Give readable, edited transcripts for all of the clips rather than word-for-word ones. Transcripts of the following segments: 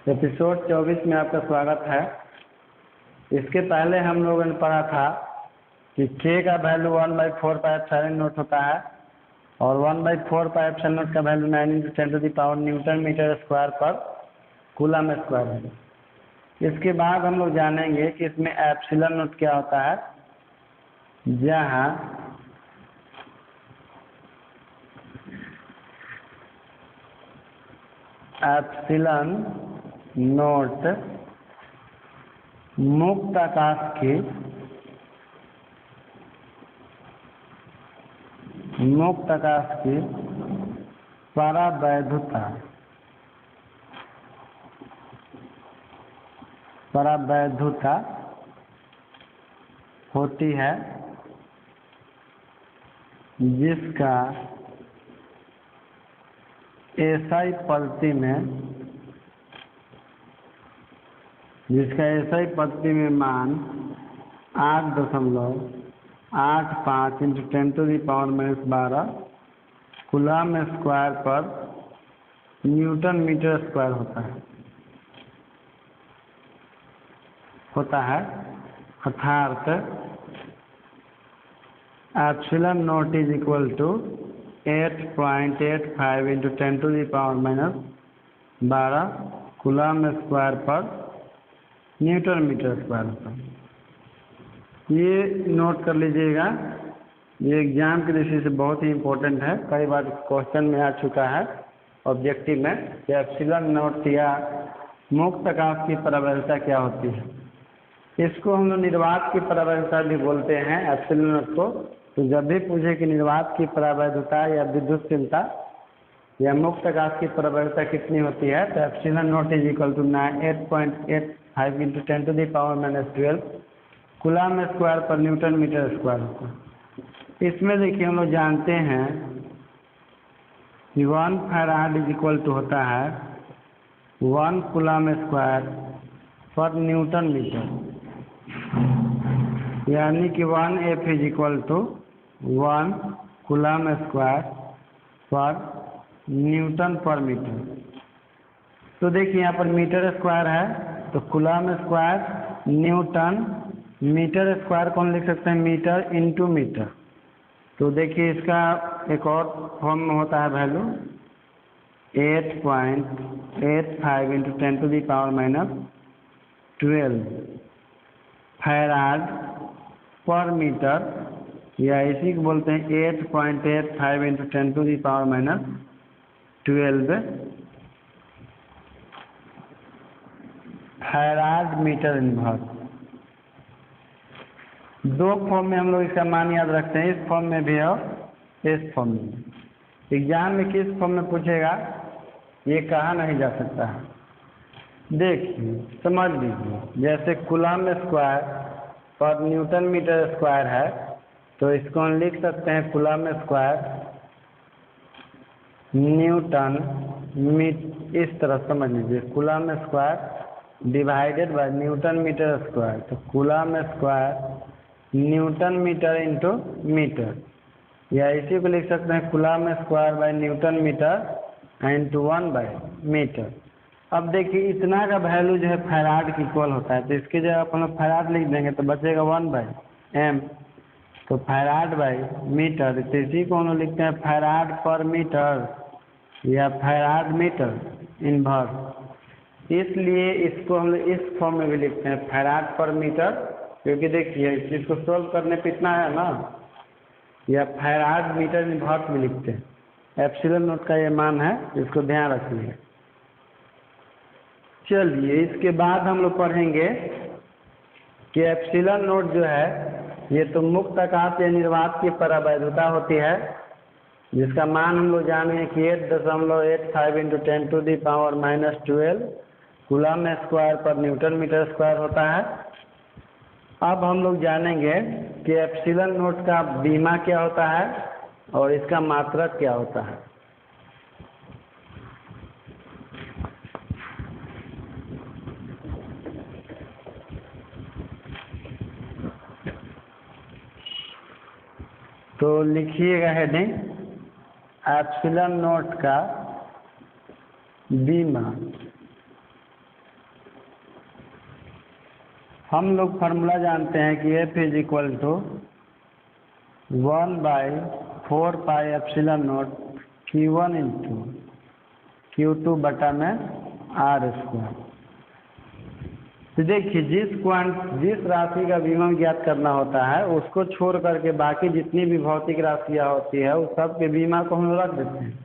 Episode 24 में आपका स्वागत है। इसके पहले हम लोगों ने पढ़ा था कि k का वैल्यू 1/4πε0 होता है और 1/4πε0 का वैल्यू 9 × 10⁻⁴ न्यूटन मीटर स्क्वायर पर कूलम स्क्वायर है। इसके बाद हम लोग जानेंगे कि इसमें एप्सिलॉन नोट क्या होता है, जहाँ एप्सिलॉन नोट मुक्त आकाश की परावैधुता होती है, जिसका एसआई पद्धति में मान 8.85 × 10⁻⁻12 कूलम स्क्वायर पर न्यूटन मीटर स्क्वायर होता है। अर्थात epsilon naught is equal to 8.85 × 10⁻⁻12 coulomb square पर न्यूटन मीटर स्क्वायर होता है। ये नोट कर लीजिएगा, ये एग्जाम की दृष्टि से बहुत ही इम्पोर्टेंट है। कई बार क्वेश्चन में आ चुका है ऑब्जेक्टिव में कि एप्सिलॉन नोट या मुक्त आकाश की परावैधुता क्या होती है। इसको हम लोग निर्वात की परावैधुता भी बोलते हैं एप्सिलॉन नोट को। तो जब भी पूछे कि निर्वात की परावैधुता या विद्युतशीलता या मुक्त आकाश की परावैधुता कितनी होती है, तो epsilon naught is equal to 8.85 × 10⁻⁻12 coulomb square पर न्यूटन मीटर स्क्वायर होता है। इसमें देखिए हम लोग जानते हैं कि 1 फैराड इज इक्वल टू होता है 1 कूलम स्क्वायर पर न्यूटन मीटर, यानी कि 1F is equal to 1 coulomb square पर न्यूटन पर मीटर। तो देखिए यहाँ पर मीटर स्क्वायर है, तो coulomb square newton metre square कौन लिख सकते हैं, मीटर इंटू मीटर। तो देखिए इसका एक और फॉर्म में होता है वैल्यू 8.85 × 10⁻⁻12 फैराड पर मीटर, या इसी को बोलते हैं 8.85 × 10⁻⁻12 फैराड मीटर इनवर्स। दो फॉर्म में हम लोग इसका मान याद रखते हैं, इस फॉर्म में भी और इस फॉर्म में। एग्जाम में किस फॉर्म में पूछेगा ये कहा नहीं जा सकता है। देखिए समझ लीजिए, जैसे कूलम स्क्वायर पर न्यूटन मीटर स्क्वायर है, तो इसको हम लिख सकते हैं कूलम स्क्वायर न्यूटन इस तरह समझ लीजिए, coulomb square divided by newton metre square. तो coulomb square newton metre into metre, या इसी को लिख सकते हैं coulomb square by newton metre into 1/मीटर। अब देखिए इतना का वैल्यू जो है फैराड की इक्वल होता है, तो इसकी जगह आप लोग फैराड लिख देंगे तो बचेगा 1/m। तो फैराड बाय मीटर, तो इसी को हम लोग लिखते हैं फैराड पर मीटर या फैराड मीटर इनवर्स। इसलिए इसको हम लोग इस फॉर्म में भी लिखते हैं फैराड पर मीटर, क्योंकि देखिए इसको सोल्व करने पे इतना है ना, या फैराड मीटर इनवर्स भी लिखते हैं। एप्सिलॉन नोट का ये मान है, इसको ध्यान रखिए। चलिए इसके बाद हम लोग पढ़ेंगे कि एप्सिलॉन नोट जो है ये तो मुक्त आकाश या निर्वात की परावैधुता होती है, जिसका मान हम लोग जानेंगे कि 8.85 × 10⁻⁻12 कूलम स्क्वायर पर न्यूटन मीटर स्क्वायर होता है। अब हम लोग जानेंगे कि एप्सिलॉन नोट का बीमा क्या होता है और इसका मात्रक क्या होता है। तो लिखिएगा हेडिंग एप्सिलॉन नोट का बीमा। हम लोग फार्मूला जानते हैं कि F is equal to 1/4πε0 Q1 into Q2 बटा में R स्क्वायर। तो देखिए जिस राशि का विभव ज्ञात करना होता है उसको छोड़ करके बाकी जितनी भी भौतिक राशियाँ होती है उस सब के बीमा को हम रख देते हैं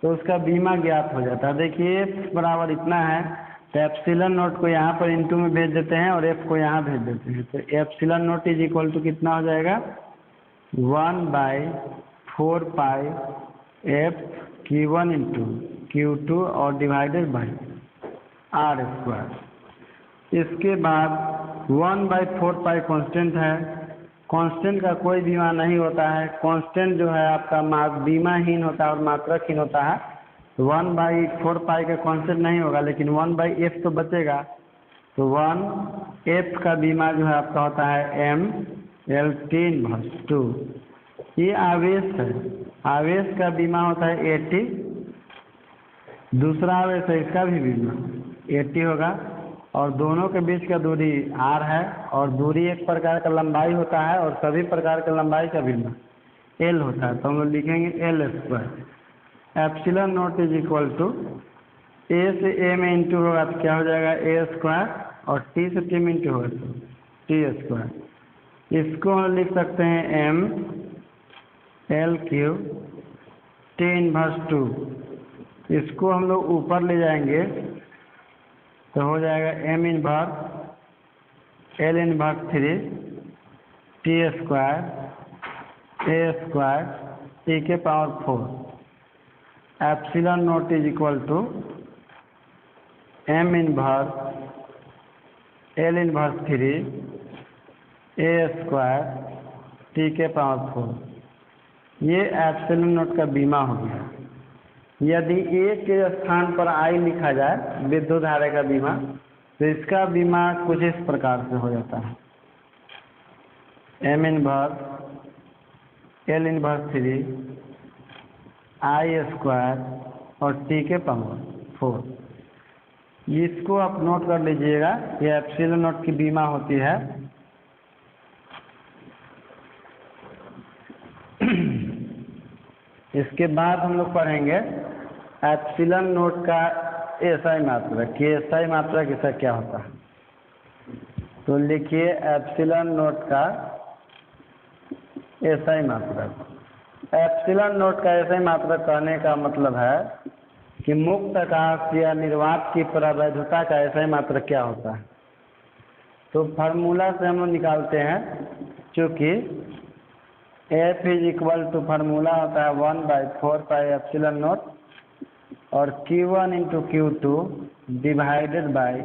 तो उसका बीमा ज्ञात हो जाता है। देखिए F बराबर इतना है तो एप्सिलॉन नोट को यहाँ पर इंटू में भेज देते हैं और F को यहाँ भेज देते हैं। तो epsilon naught is equal to कितना हो जाएगा 1/4π F Q1 इंटू Q2 और डिवाइडेड बाई R स्क्वायर। इसके बाद 1/4π कांस्टेंट है, कांस्टेंट का कोई बीमा नहीं होता है। कांस्टेंट जो है आपका बीमाहीन होता है और मात्रकहीन होता है। 1/4π का कांस्टेंट नहीं होगा लेकिन 1/f तो बचेगा। तो 1f का बीमा जो है आपका होता है m/2। ये आवेश है, आवेश का बीमा होता है 80। दूसरा आवेश है इसका भी बीमा 80 होगा और दोनों के बीच का दूरी r है और दूरी एक प्रकार का लंबाई होता है और सभी प्रकार के लंबाई का बीमा l होता है। तो हम लोग लिखेंगे l square. Epsilon naught is equal to a से a में इंटू होगा तो क्या हो जाएगा a स्क्वायर और t से t में इंटू होगा तो t स्क्वायर। इसको हम लिख सकते हैं m L³ T⁻²। इसको हम लोग ऊपर ले जाएंगे तो हो जाएगा m⁻, L⁻3 t square a square t⁴। Epsilon naught is equal to m⁻, L⁻3 a square t⁴। ये एप्सिलॉन नोट का बीमा हो गया। यदि a के स्थान पर I लिखा जाए विद्युत धारा का बीमा तो इसका बीमा कुछ इस प्रकार से हो जाता है m⁻, L⁻3 I स्क्वायर और t⁴। इसको आप नोट कर लीजिएगा, ये एप्सिलॉन नोट की बीमा होती है। इसके बाद हम लोग पढ़ेंगे एप्सिलॉन नोट का एसआई मात्रक कि एसआई मात्रक इसका क्या होता है। तो लिखिए एप्सिलॉन नोट का एसआई मात्रक। एप्सिलॉन नोट का एसआई मात्रक कहने का मतलब है कि मुक्त आकाश या निर्वात की प्रवैधता का एसआई मात्रक क्या होता है। तो फार्मूला से हम लोग निकालते हैं, चूँकि F is equal to formula होता है 1/4π एप्सिलॉन नोट और Q1 into Q2 divided by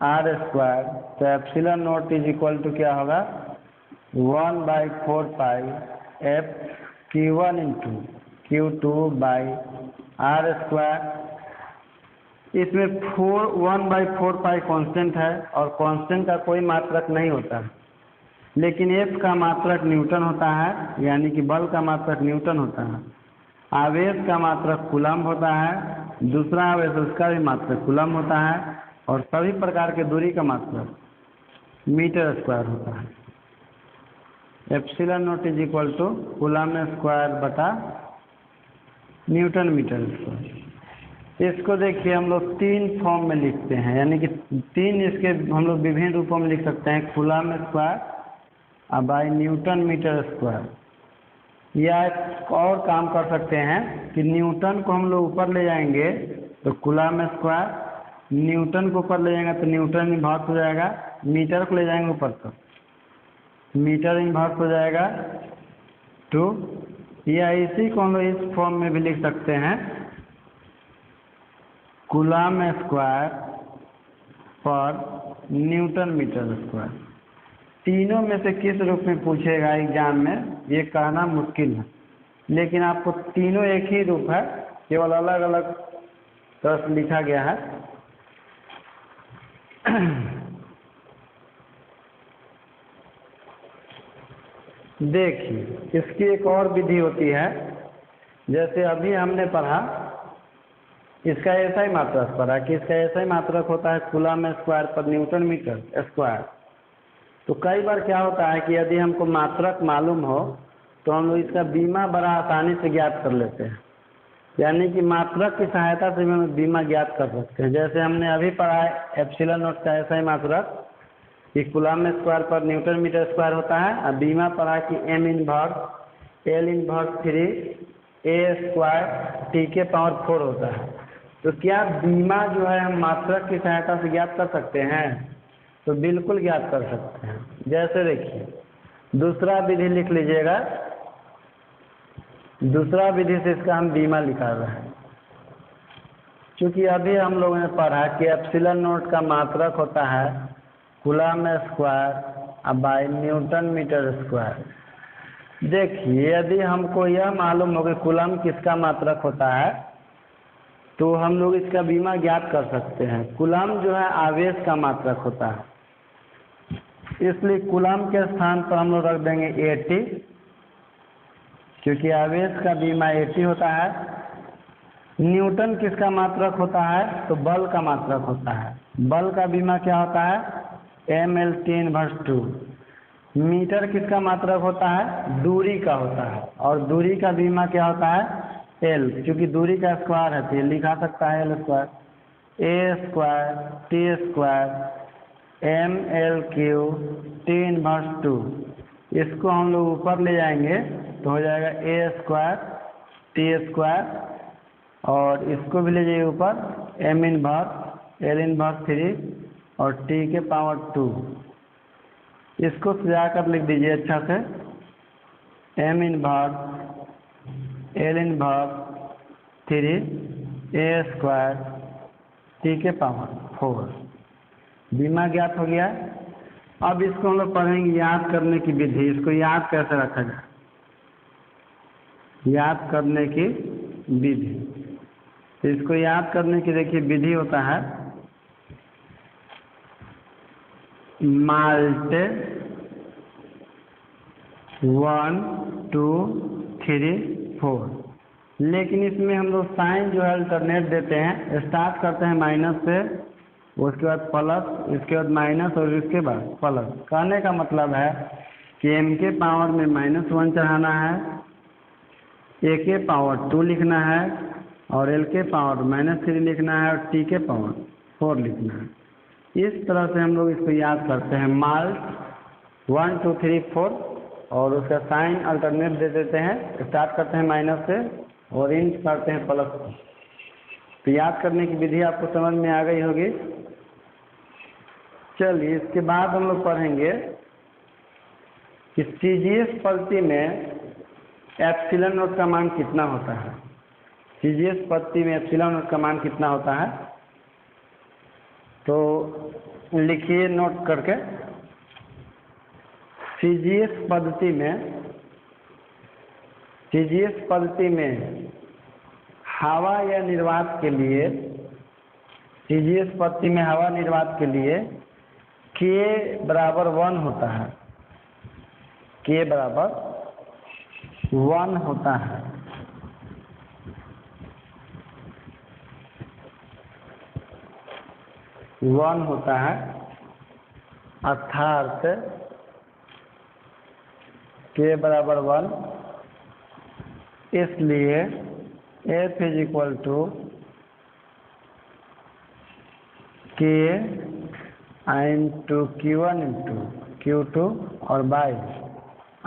R square. तो epsilon naught is equal to क्या होगा 1/4π F Q1 into Q2 by R square. इसमें 1/4π कांस्टेंट है और कांस्टेंट का कोई मात्रक नहीं होता है, लेकिन F का मात्रक न्यूटन होता है, यानी कि बल का मात्रक न्यूटन होता है। आवेश का मात्रक कूलम्ब होता है, दूसरा आवेश उसका भी मात्रक कूलम्ब होता है और सभी प्रकार के दूरी का मात्रक मीटर स्क्वायर होता है। Epsilon naught is equal to coulomb square बटा न्यूटन मीटर स्क्वायर। इसको देखिए हम लोग 3 फॉर्म में लिखते हैं, यानी कि 3 इसके हम लोग विभिन्न रूपों में लिख सकते हैं। Coulomb square by newton metre square. या एक और काम कर सकते हैं कि न्यूटन को हम लोग ऊपर ले जाएंगे तो कूलम्ब स्क्वायर, न्यूटन को ऊपर ले जाएंगे तो न्यूटन इन्वर्स हो जाएगा, मीटर को ले जाएंगे ऊपर तो मीटर इन्वर्स हो जाएगा 2। या इसी को हम लोग इस फॉर्म में भी लिख सकते हैं कूलम्ब स्क्वायर पर न्यूटन मीटर स्क्वायर। तीनों में से किस रूप में पूछेगा एग्जाम में ये कहना मुश्किल है, लेकिन आपको तीनों एक ही रूप है, केवल अलग अलग तरह से लिखा गया है। देखिए इसकी एक और विधि होती है, जैसे अभी हमने पढ़ा इसका एसआई मात्रक पढ़ा कि इसका एसआई मात्रक होता है कूलम्ब स्क्वायर पर न्यूटन मीटर स्क्वायर। तो कई बार क्या होता है कि यदि हमको मात्रक मालूम हो तो हम लोग इसका बीमा बड़ा आसानी से ज्ञात कर लेते हैं, यानी कि मात्रक की सहायता से भी हम बीमा ज्ञात कर सकते हैं। जैसे हमने अभी पढ़ा है एप्सिलॉन नॉट का ऐसा ही मात्रक कि कूलम्ब स्क्वायर पर न्यूटन मीटर स्क्वायर होता है, और बीमा पढ़ा कि m inverse L inverse 3 a square t के पावर 4 होता है। तो क्या बीमा जो है हम मात्रक की सहायता से ज्ञात कर सकते हैं? तो बिल्कुल ज्ञात कर सकते हैं। जैसे देखिए दूसरा विधि लिख लीजिएगा, दूसरा विधि से इसका हम बीमा निकाल रहे हैं। क्योंकि अभी हम लोगों ने पढ़ा कि एप्सिलॉन नॉट का मात्रक होता है coulomb square by newton metre square. देखिए यदि हमको यह मालूम हो कि कूलम्ब किसका मात्रक होता है तो हम लोग इसका बीमा ज्ञात कर सकते हैं। कूलम्ब जो है आवेश का मात्रक होता है, इसलिए कूलम्ब के स्थान पर हम लोग रख देंगे 80, क्योंकि आवेश का बीमा 80 होता है। न्यूटन किसका मात्रक होता है? तो बल का मात्रक होता है। बल का बीमा क्या होता है? mLT inverse 2। मीटर किसका मात्रक होता है? दूरी का होता है, और दूरी का बीमा क्या होता है? L, क्योंकि दूरी का स्क्वायर है तो ये लिखा सकता है L square. a square t square mL³ t inverse 2। इसको हम लोग ऊपर ले जाएंगे तो हो जाएगा a स्क्वायर t स्क्वायर, और इसको भी ले जाइए ऊपर m इनवर्स L इनवर्स 3 और t के पावर 2। इसको सजा कर लिख दीजिए अच्छा से, m inverse L inverse 3 a square t के पावर 4। बीमा ज्ञात हो गया। अब इसको हम लोग पढ़ेंगे याद करने की विधि। इसको याद कैसे रखा जाए? याद करने की विधि, तो इसको याद करने की देखिए विधि होता है माल्टे 1 2 3 4, लेकिन इसमें हम लोग साइन जो है अल्टरनेट देते हैं। स्टार्ट करते हैं माइनस से, उसके बाद प्लस, इसके बाद माइनस और इसके बाद प्लस। कहने का मतलब है कि m के पावर में -1 चढ़ाना है, a के पावर 2 लिखना है, और l के पावर -3 लिखना है, और t के पावर 4 लिखना है। इस तरह से हम लोग इसको याद करते हैं। माल्ट 1 2 3 4, और उसका साइन अल्टरनेट दे देते हैं। स्टार्ट करते हैं माइनस से और इंट करते हैं प्लस से। तो याद करने की विधि आपको समझ में आ गई होगी। चलिए इसके बाद हम लोग पढ़ेंगे कि CGS पद्धति में एप्सिलॉन नॉट का मान कितना होता है। CGS पद्धति में एप्सिलॉन नॉट का मान कितना होता है, तो लिखिए नोट करके। CGS पद्धति में हवा या निर्वात के लिए, CGS पद्धति में हवा निर्वात के लिए K बराबर 1 होता है। K बराबर 1 होता है। अर्थात K बराबर 1, इसलिए F is equal to K into Q1 into Q2 और बाई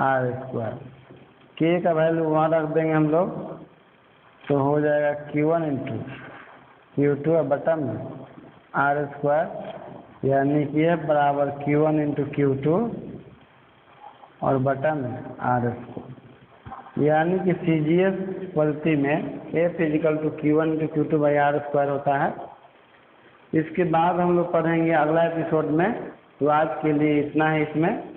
R स्क्वायर। K का वैल्यू वहाँ रख देंगे हम लोग, तो हो जाएगा Q1 इंटू Q2 और बटा में R स्क्वायर, यानी कि F बराबर Q1 इंटू Q2 और बटा में R स्क्वायर। यानी कि CGS पद्धति में F is equal to Q1 into Q2 by R square होता है। इसके बाद हम लोग पढ़ेंगे अगला एपिसोड में। तो आज के लिए इतना ही इसमें।